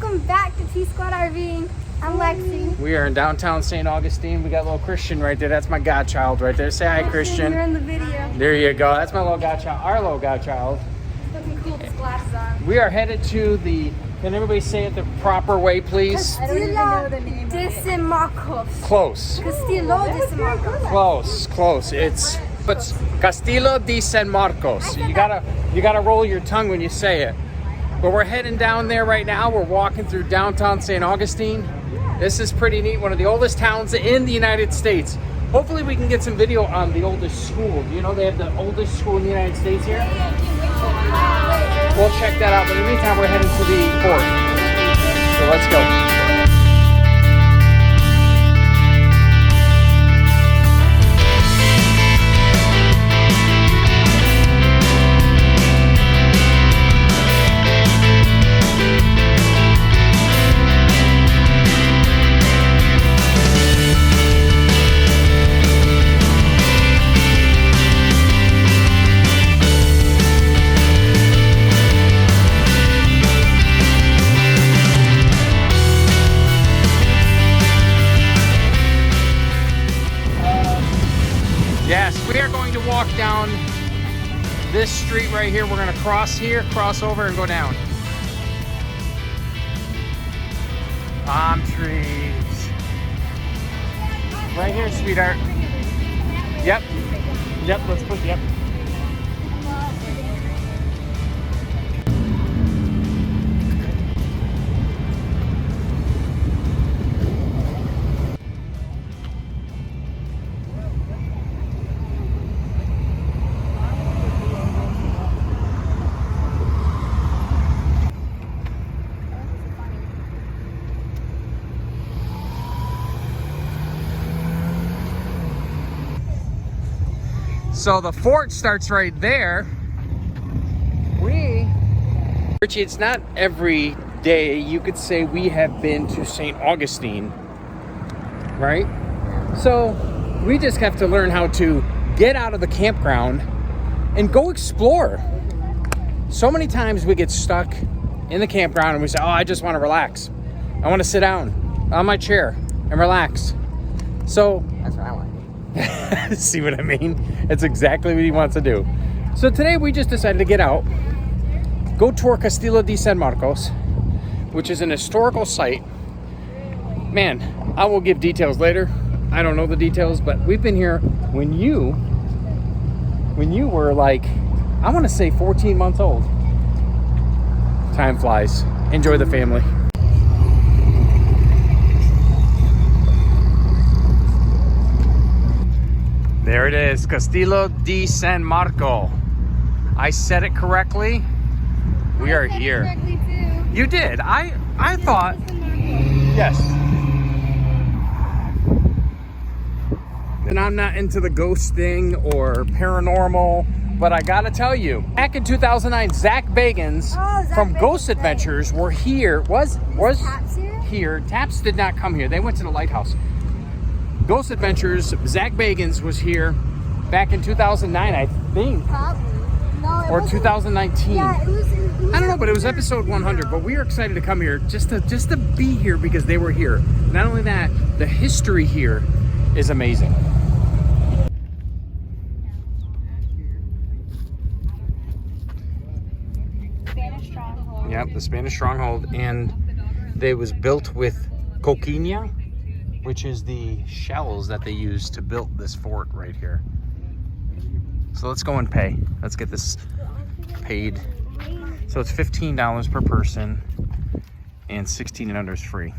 Welcome back to T-Squad RVing. I'm Lexi. We are in downtown St. Augustine. We got little Christian right there. That's my godchild right there. Say hi, Christian. You're in the video. There you go. That's my little godchild. Our little godchild. Looking cool with his glasses on. We are headed to the, can everybody say it the proper way, please? Castillo De San Marcos. Close. Castillo De San Marcos. Close. It's Castillo De San Marcos. You gotta roll your tongue when you say it. But we're heading down there right now. We're walking through downtown St. Augustine. This is pretty neat. One of the oldest towns in the United States. Hopefully we can get some video on the oldest school. Do you know they have the oldest school in the United States here? We'll check that out. But in the meantime, we're heading to the fort. So let's go. Yes, we are going to walk down this street right here. We're going to cross here, cross over, and go down. Palm trees. Right here, sweetheart. Yep, let's put, yep. So the fort starts right there. Richie, it's not every day you could say we have been to St. Augustine, right? So we just have to learn how to get out of the campground and go explore. So many times we get stuck in the campground and we say, oh, I just want to relax. I want to sit down on my chair and relax. So that's what I want. See what I mean? It's exactly what he wants to do. So today we just decided to get out, go tour Castillo De San Marcos, which is an historical site. Man, I will give details later. I don't know the details, but we've been here when you were like, I want to say 14 months old. Time flies. Enjoy the family. There it is, Castillo De San Marco. I said it correctly. We are here. Correctly too. You did. I thought. Yes. And I'm not into the ghost thing or paranormal, but I gotta tell you, back in 2009, Zach Bagans from Ghost Adventures were here. Was Taps here. Taps did not come here. They went to the lighthouse. Ghost Adventures, Zach Bagans was here back in 2009, I think. Probably. No, or 2019. Yeah, it was I don't know, but it was episode 100. But we are excited to come here just to be here because they were here. Not only that, the history here is amazing. Spanish stronghold. Yep, the Spanish stronghold, and they was built with coquina, which is the shells that they used to build this fort right here. So let's go and pay. Let's get this paid. So it's $15 per person, and 16 and under is free.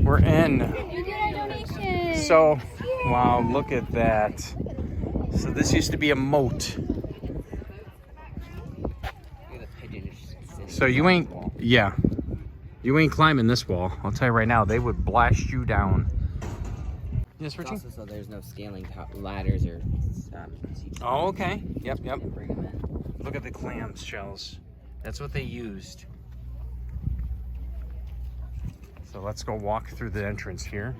We're in. You did a donation. So, wow, look at that. So this used to be a moat. So you ain't, yeah. You ain't climbing this wall. I'll tell you right now, they would blast you down. Yes, Richie? Also, so there's no scaling ladders or. Oh, okay. Yep. Look at the clam shells. That's what they used. So let's go walk through the entrance here.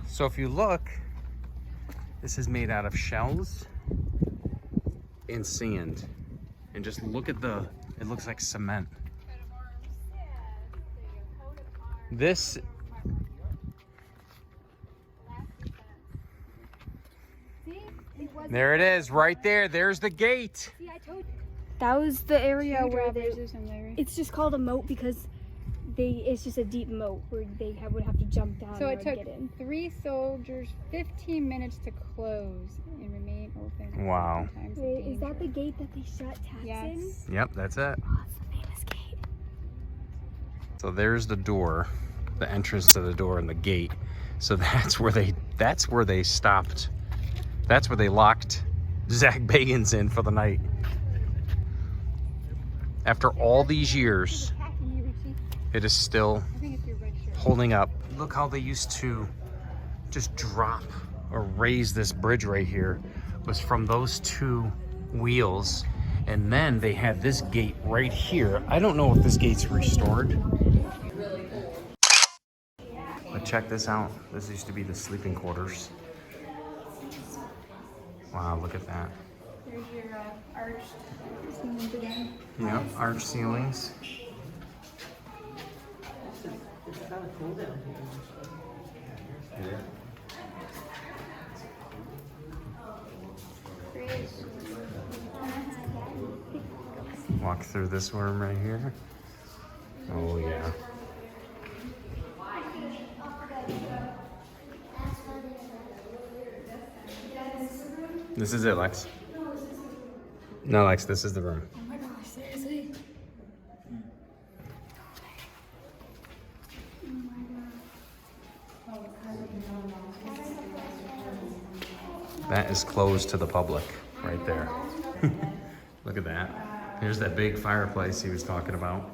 So if you look, This is made out of shells and sand. And just look at it looks like cement. This, there it is, right there. There's the gate. See, I told you. That was the area where it's just called a moat because it's just a deep moat where they would have to jump down. So in it order took to get in. 3 soldiers 15 minutes to close and remain open. Wow. Wait, is that the gate that they shut tax in? Yes. Yep, that's it. Oh, it's the famous gate. So there's the door, the entrance to the door and the gate. So that's where they stopped. That's where they locked Zach Bagans in for the night. After all these years, it is still holding up. Look how they used to just drop or raise this bridge right here. Was from those 2 wheels. And then they had this gate right here. I don't know if this gate's restored. But check this out. This used to be the sleeping quarters. Wow, look at that. There's your arched ceilings again. Yep, arch ceilings. It's kind of cool down here. Walk through this room right here. Oh yeah. This is it, Lex. No, Lex, this is the room. Oh my gosh, seriously? That is closed to the public right there. Look at that. Here's that big fireplace he was talking about.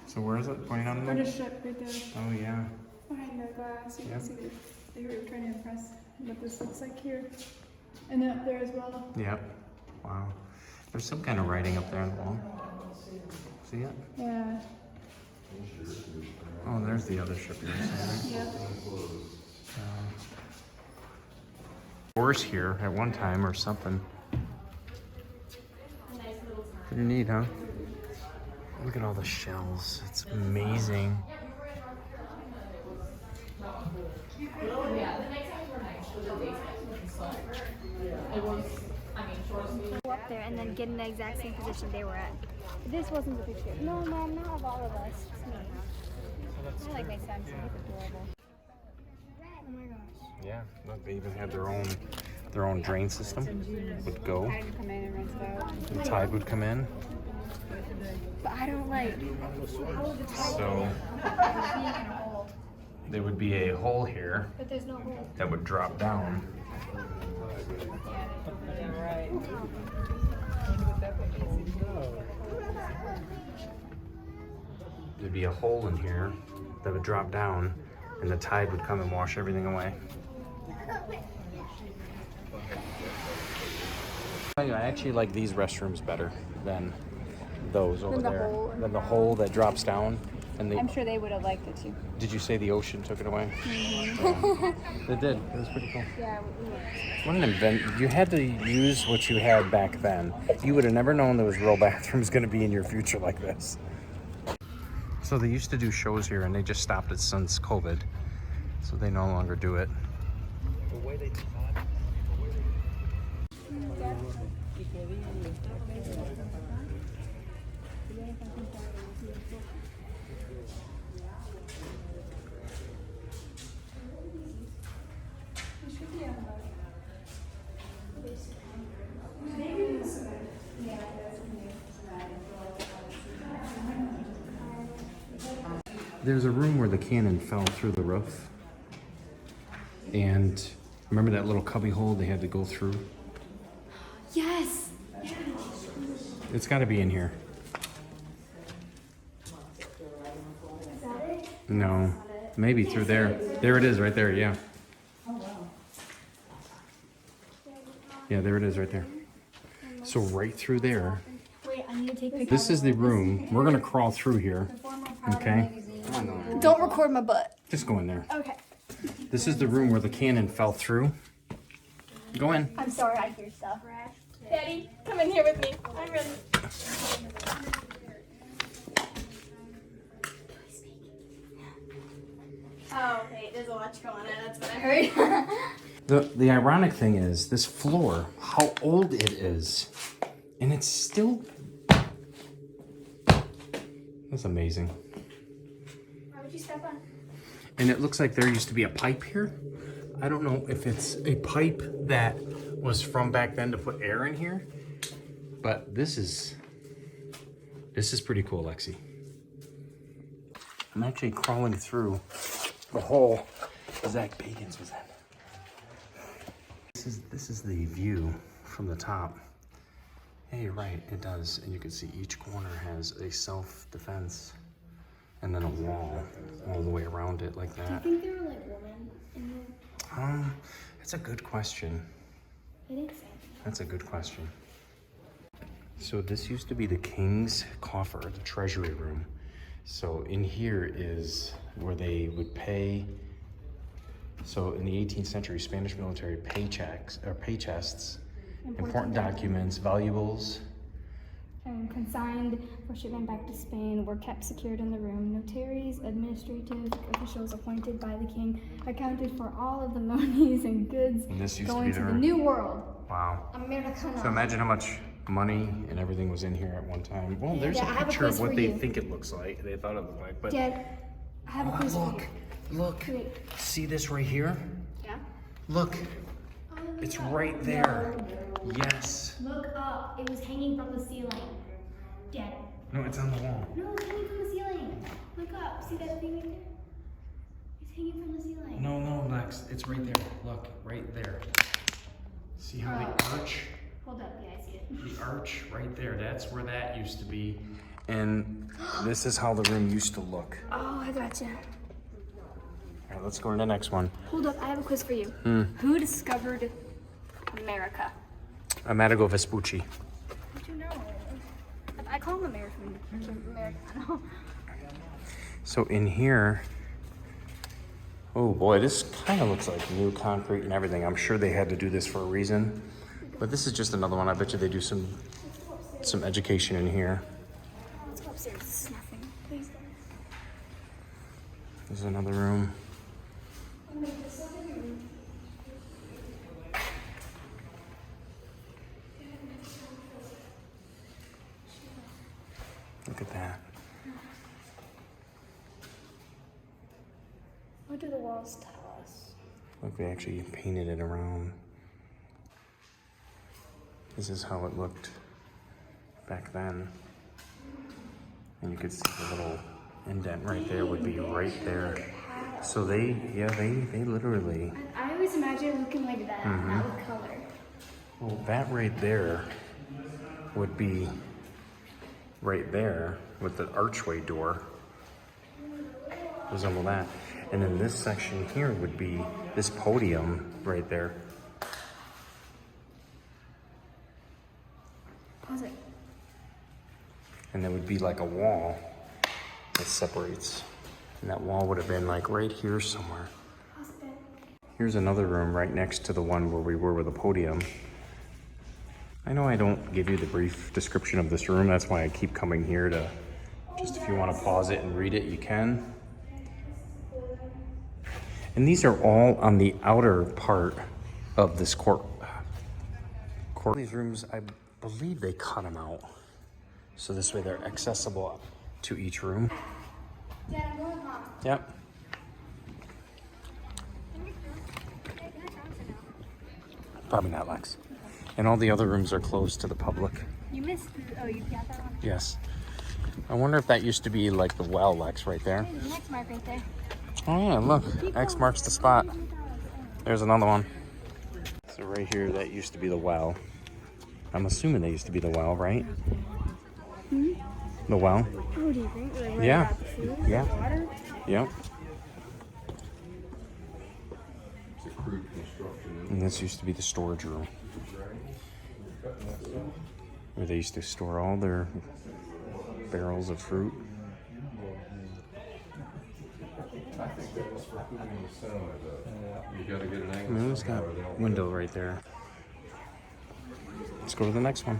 So where is it? Pointing on British the... ship right there. Oh yeah. Behind the glass, you Yep. can see that they were trying to impress what this looks like here. And then up there as well. Yep. Wow. There's some kind of writing up there on the wall. See it? Yeah. Oh, there's the other ship you were saying, right? Yep. Doors here at one time or something. Pretty neat, huh? Look at all the shells. It's amazing. Go up there and then get in the exact same position they were at. This wasn't the picture. No, Mom, not of all of us. Just me. I like my son, so he's adorable. Oh my gosh. Yeah, look, they even had their own drain system. Would go. I would come in and rinse it out. The tide would come in. But I don't like how the tide So there would be a hole here but there's no hole. that would drop down. There'd be a hole in here that would drop down and the tide would come and wash everything away. I actually like these restrooms better than those over the there. hole. Than the hole that drops down. And I'm sure they would have liked it too. Did you say the ocean took it away? Mm-hmm. It did. It was pretty cool. Yeah. What an invent. You had to use what you had back then. You would have never known there was real bathrooms going to be in your future like this. So they used to do shows here and they just stopped it since COVID. So they no longer do it. There's a room where the cannon fell through the roof. And remember that little cubby hole they had to go through? Yes. It's got to be in here. Is that it? No, maybe through there. There it is right there, yeah. Yeah, there it is right there. So right through there. Wait, I need and take pictures. This is the room. We're gonna crawl through here. Okay. Don't record my butt. Just go in there. Okay. This is the room where the cannon fell through. Go in. I'm sorry, I hear stuff. Daddy, come in here with me. I'm ready. Oh, okay. There's a watch going on. That's what I heard. The ironic thing is this floor, how old it is, and it's still. That's amazing. Why would you step on? And it looks like there used to be a pipe here. I don't know if it's a pipe that was from back then to put air in here, but this is pretty cool, Lexi. I'm actually crawling through the hole Zach Bagans was in. This is the view from the top. Yeah, you're right, it does. And you can see each corner has a self-defense and then a wall all the way around it like that. Do you think there were like women in there? That's a good question. I think so. That's a good question. So this used to be the king's coffer, the Treasury Room. So in here is where they would pay. So in the 18th century, Spanish military pay chests, important documents, valuables. Consigned for shipment back to Spain were kept secured in the room. Notaries, administrative officials appointed by the king accounted for all of the monies and goods And this used going to to be the new world. Wow. Americana. So imagine how much money and everything was in here at one time. Well, there's Yeah, I a have a picture of quiz what for they you. think it looks like. They thought it looked like, but Dad, I have a quiz for look, you. look. Wait. See this right here? Yeah? Look, it's right there. Yes. Look up. It was hanging from the ceiling. Dad. No, it's on the wall. No, it's hanging from the ceiling. Look up. See that thing right there? It's hanging from the ceiling. No, Lex, it's right there. Look, right there. See how the arch? Hold up. Yeah, I see it. The arch right there, that's where that used to be. And this is how the room used to look. Oh, I gotcha. All right, let's go to the next one. Hold up. I have a quiz for you. Who discovered America? Amerigo Vespucci. How'd you know? I call him American. Americano. So in here, oh boy, this kind of looks like new concrete and everything. I'm sure they had to do this for a reason. But this is just another one. I bet you they do some education in here. Let's go upstairs. It's nothing. Please. There's another room. Look at that. What do the walls tell us? Look, they actually painted it around. This is how it looked back then. And you could see the little indent right there would be right there. So they literally. I always imagine it looking like that, not with color. Well, that right there would be right there with the archway door. Resemble that. And then this section here would be this podium right there. Pause it. And there would be like a wall that separates. And that wall would have been like right here somewhere. Pause it. Here's another room right next to the one where we were with the podium. I know I don't give you the brief description of this room. That's why I keep coming here to, just if you want to pause it and read it, you can. And these are all on the outer part of this court. These rooms, I believe they cut them out. So this way they're accessible to each room. Dad, I'm going home. Yep. Probably not, Lex. And all the other rooms are closed to the public. You missed. Oh, you got that one? Yes. I wonder if that used to be like the well, Lex, right there. There's the next mark right there. Oh yeah, look. X marks the spot. There's another one. So right here, that used to be the well. I'm assuming that used to be the well, right? The well? Oh, do you think? Like, where Yeah. they got the food, Yeah. the water? Yep. And this used to be the storage room. where they used to store all their barrels of fruit. I mean, it's got a window right there. Let's go to the next one.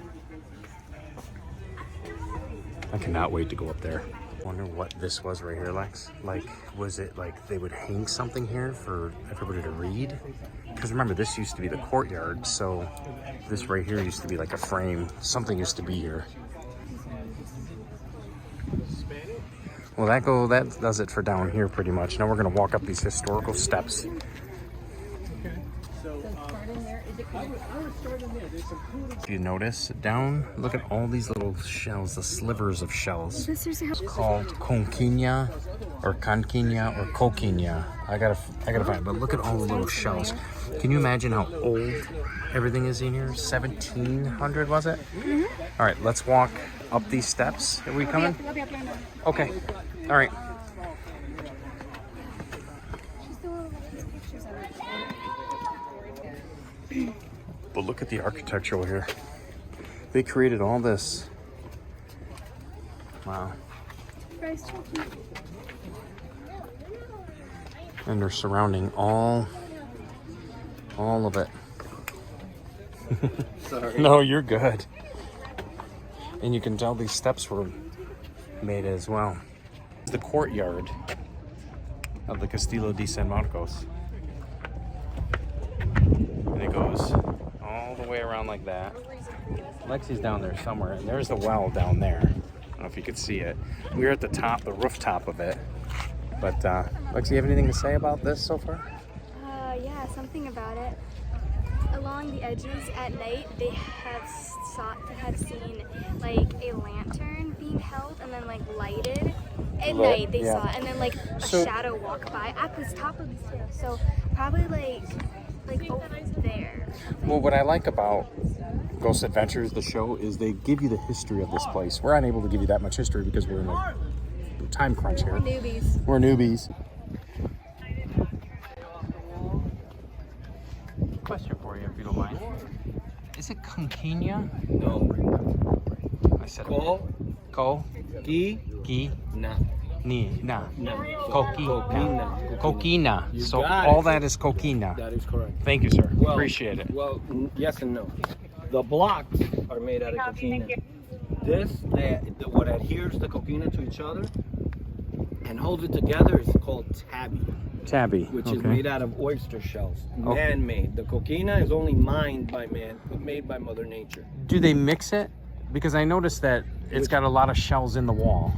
I cannot wait to go up there. Wonder what this was right here, Lex. Like, was it like they would hang something here for everybody to read? Because remember, this used to be the courtyard, so this right here used to be like a frame. Something used to be here. Well, that does it for down here pretty much. Now we're gonna walk up these historical steps. If you notice down, look at all these little shells, the slivers of shells. Called conquina or canquina or coquina. I gotta find it, but look at all the little shells. Can you imagine how old everything is in here? 1700 was it? Mm-hmm. All right, let's walk up these steps. Are we coming? Okay. All right. But look at the architecture here. They created all this. Wow. And they're surrounding all of it. Sorry. No, you're good. And you can tell these steps were made as well. The courtyard of the Castillo De San Marcos. And it goes all the way around like that. Lexi's down there somewhere, and there's the well down there. I don't know if you could see it. We're at the top, the rooftop of it. But Lexi, you have anything to say about this so far? Yeah, something about it. Along the edges at night, they have seen like a lantern being held and then like lighted. At night they saw it, and then like a shadow walk by at the top of the stairs. So probably like over there. Well, what I like about Ghost Adventures, the show, is they give you the history of this place. We're unable to give you that much history because we're in a time crunch here. We're newbies. Question for you, if you don't mind. Is it conquina? No. I said Ko. Gi. Na. Ni. Na. Na. Coquina. Coquina. You So got all it. that is coquina. That is correct. Thank you, sir. Well, Appreciate it. Well, yes and no. The blocks are made out of coquina. What adheres the coquina to each other and holds it together is called Tabby. which is made out of oyster shells. Man-made. The coquina is only mined by man, but made by Mother Nature. Do they mix it? Because I noticed that it's got a lot of shells in the wall.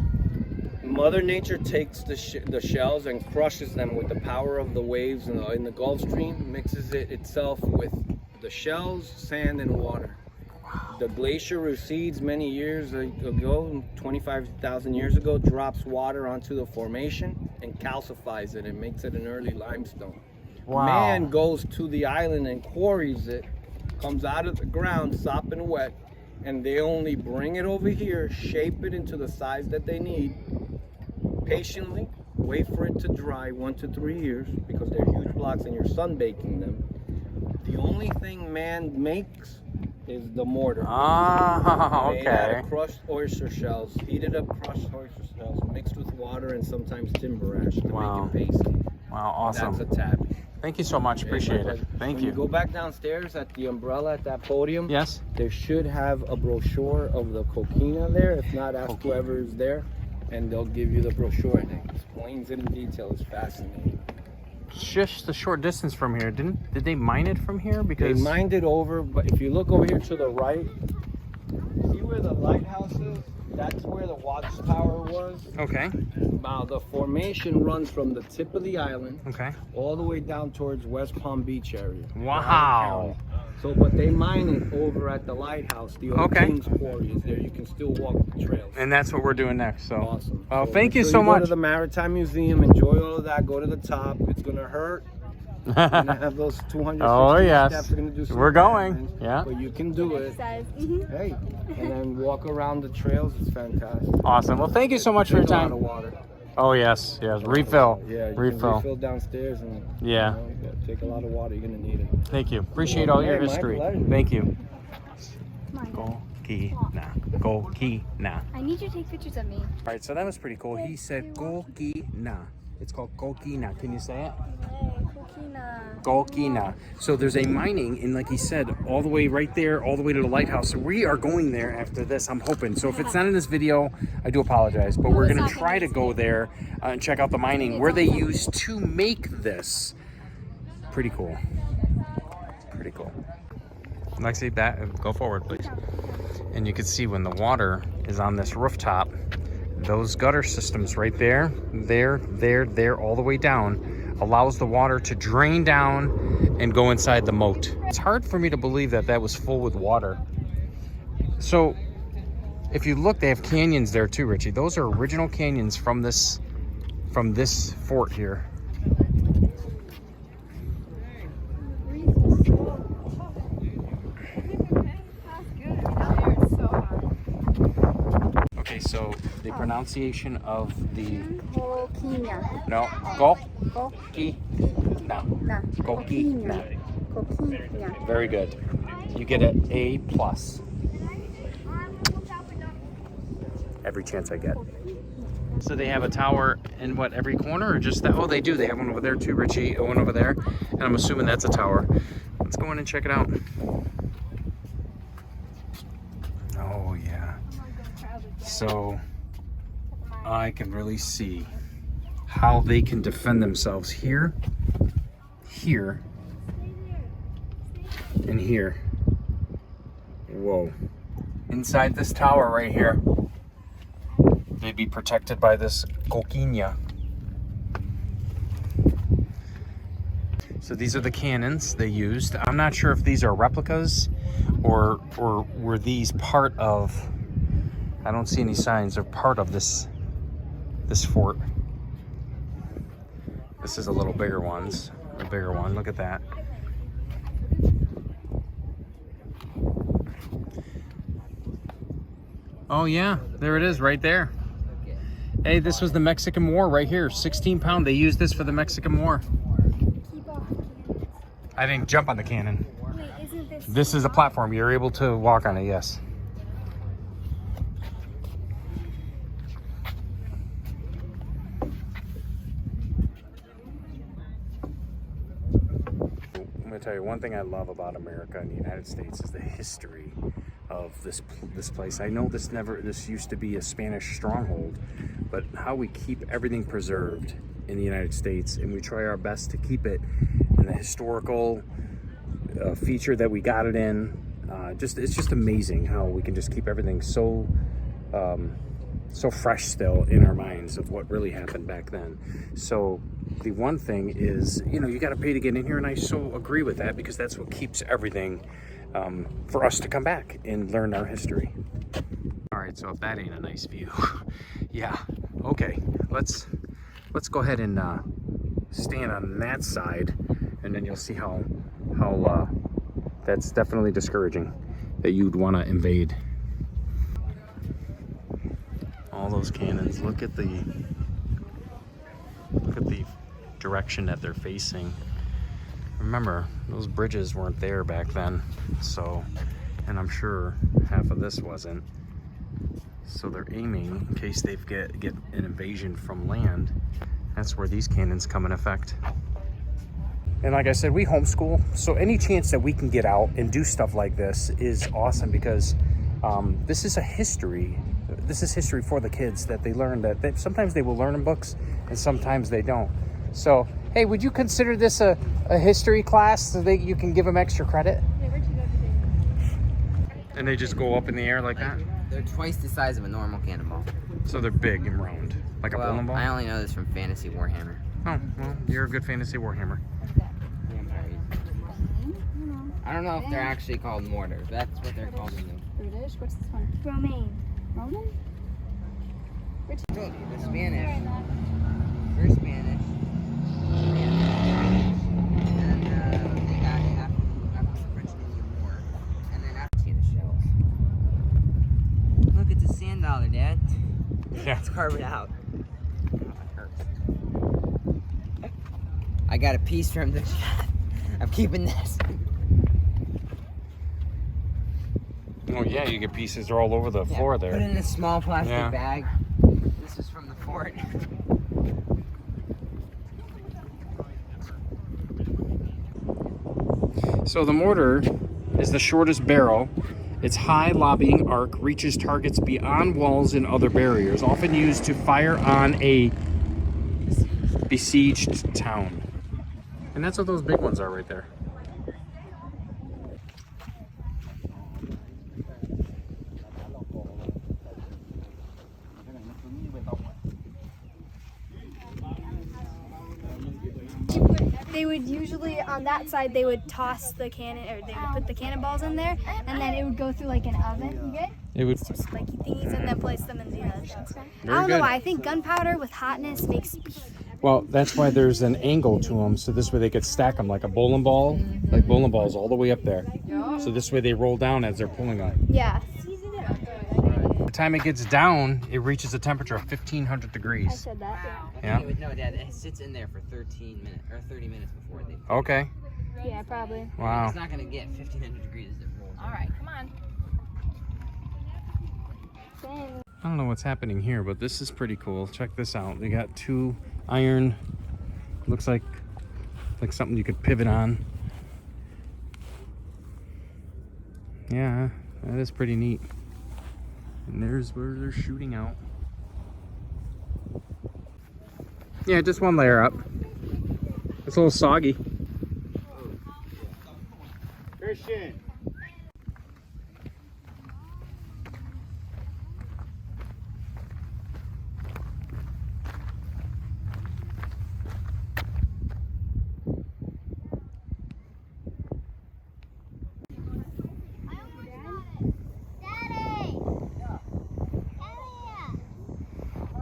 Mother Nature takes the shells and crushes them with the power of the waves in the Gulf Stream, mixes it itself with the shells, sand, and water. The glacier recedes many years ago, 25,000 years ago, drops water onto the formation and calcifies it and makes it an early limestone. Wow. Man goes to the island and quarries it, comes out of the ground sopping wet, and they only bring it over here, shape it into the size that they need, patiently wait for it to dry 1 to 3 years because they're huge blocks and you're sunbaking them. The only thing man makes is the mortar. Ah, Made out okay. of crushed oyster shells, heated up crushed oyster shells, mixed with water and sometimes timber ash to Wow. make it pasty. Wow, awesome. That's a tabby. Thank you so much. Appreciate it. Thank When you you. go back downstairs at the umbrella at that podium, Yes? there should have a brochure of the coquina there. If not, ask whoever is there and they'll give you the brochure and it explains it in detail. It's fascinating. Just a short distance from here. Did they mine it from here? They Because mined it over, but if you look over here to the right, see where the lighthouse is? That's where the watchtower was. Okay. Now the formation runs from the tip of the island Okay. all the way down towards West Palm Beach area. Wow. So, but they mine it over at the lighthouse. The old Okay. King's Quarry is there. You can still walk the trails. And that's what we're doing next. So Awesome. Well, So thank you make sure so Go much. to the Maritime Museum. Enjoy all of that. Go to the top. It's gonna hurt. You're gonna have those 260 Oh, yes. steps. Are gonna do some We're going. damage, Yeah. But you can do it. Says, Hey, and then walk around the trails. It's fantastic. Awesome. Well, thank you so much for your Take a lot of time. water. Oh, yes. Yes. Refill. Yeah, you can Refill. refill downstairs and Yeah. you know, take a lot of water. You're gonna need it. Thank you. Appreciate all your Hey, my history. pleasure. Thank you. come on. Go Golkina. I need you to take pictures of me. All right, so that was pretty cool. He said Golkina. It's called Golkina. Can you say it? Golkina. So there's a mining, and like he said, all the way right there, all the way to the lighthouse. So we are going there after this, I'm hoping. So if it's not in this video, I do apologize. But we're going to try to go there and check out the mining where they used to make this. Pretty cool. Pretty cool. Lexi, go forward, please. And you can see when the water is on this rooftop, those gutter systems right there, all the way down, allows the water to drain down and go inside the moat. It's hard for me to believe that that was full with water. So if you look, they have canyons there too, Richie. Those are original canyons from this fort here. Okay, so the pronunciation of the Golkina. no Golkina. Very good. You get an A+. Every chance I get. So they have a tower in what, every corner, or just that? Oh, they do. They have one over there too, Richie. One over there, and I'm assuming that's a tower. Let's go in and check it out. Oh yeah. So I can really see how they can defend themselves here, here, and here. Whoa. Inside this tower right here, they'd be protected by this coquina. So these are the cannons they used. I'm not sure if these are replicas or were these part of, I don't see any signs of part of this fort. This is a little bigger one. Look at that. Oh yeah, there it is right there. Hey, this was the Mexican War right here. 16 pound. They used this for the Mexican War. I didn't jump on the cannon. Wait, isn't this? This is a platform. You're able to walk on it, yes. I'm gonna tell you one thing I love about America and the United States is the history of this place. I know this used to be a Spanish stronghold, but how we keep everything preserved in the United States, and we try our best to keep it in the historical feature that we got it in. It's just amazing how we can just keep everything so fresh still in our minds of what really happened back then. So the one thing is, you got to pay to get in here, and I so agree with that, because that's what keeps everything for us to come back and learn our history. All right, so if that ain't a nice view, yeah, okay, let's go ahead and stand on that side, and then you'll see how that's definitely discouraging that you'd want to invade. All those cannons. Look at the direction that they're facing. Remember, those bridges weren't there back then, so, and I'm sure half of this wasn't. So they're aiming in case they get an invasion from land. That's where these cannons come in effect. And like I said, we homeschool, so any chance that we can get out and do stuff like this is awesome, because this is a history. This is history for the kids that they learn, that sometimes they will learn in books and sometimes they don't. So, hey, would you consider this a history class so that you can give them extra credit? And they just go up in the air like that? They're twice the size of a normal cannonball. So they're big and round, like a bowling ball? I only know this from Fantasy Warhammer. Oh, well, you're a good Fantasy Warhammer. I don't know if they're actually called Mortar. That's what they're called in the... British? What's this one? Romaine. Roman? I told you, the Spanish. We're Spanish. And they got it after the French Indian War. And then after the shells. Look, it's a sand dollar, Dad. Yeah. Let's carve it out. Oh, it hurts. I got a piece from the shot. I'm keeping this. Oh yeah, you get pieces all over the floor there. Put it in a small plastic Yeah. bag. This is from the fort. So the mortar is the shortest barrel. Its high lobbying arc reaches targets beyond walls and other barriers, often used to fire on a besieged town. And that's what those big ones are right there. They would usually, on that side, they would toss the cannon, or they would put the cannonballs in there, and then it would go through like an oven. You get? It would. Two spiky thingies, and then place them in the other shells. I Very don't know good. why. I think gunpowder with hotness makes. Well, that's why there's an angle to them, so this way they could stack them like a bowling ball, like bowling balls all the way up there. So this way they roll down as they're pulling them. Yeah. By the time it gets down, it reaches a temperature of 1,500 I degrees. said that. Yeah. No, Dad, it sits in there for 13 minutes or 30 minutes before they. Okay. Yeah, probably. Wow. It's not gonna get 1,500 degrees as it rolls. All right, come on. Same. I don't know what's happening here, but this is pretty cool. Check this out. They got two iron, looks like something you could pivot on. Yeah, that is pretty neat. And there's where they're shooting out. Yeah, just one layer up. It's a little soggy. Christian.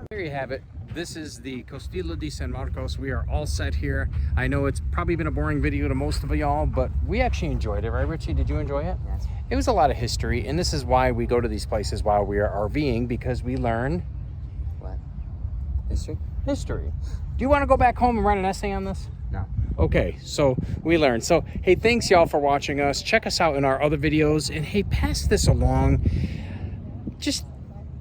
There you have it. This is the Castillo De San Marcos. We are all set here. I know it's probably been a boring video to most of y'all, but we actually enjoyed it, right, Richie? Did you enjoy it? Yes. It was a lot of history, and this is why we go to these places while we are RVing, because we learn What? History? history. Do you want to go back home and write an essay on this? No. Okay, so we learned. So, hey, thanks y'all for watching us. Check us out in our other videos, and hey, pass this along.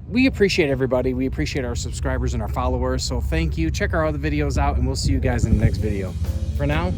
We appreciate everybody. We appreciate our subscribers and our followers. So thank you. Check our other videos out, and we'll see you guys in the next video. For now.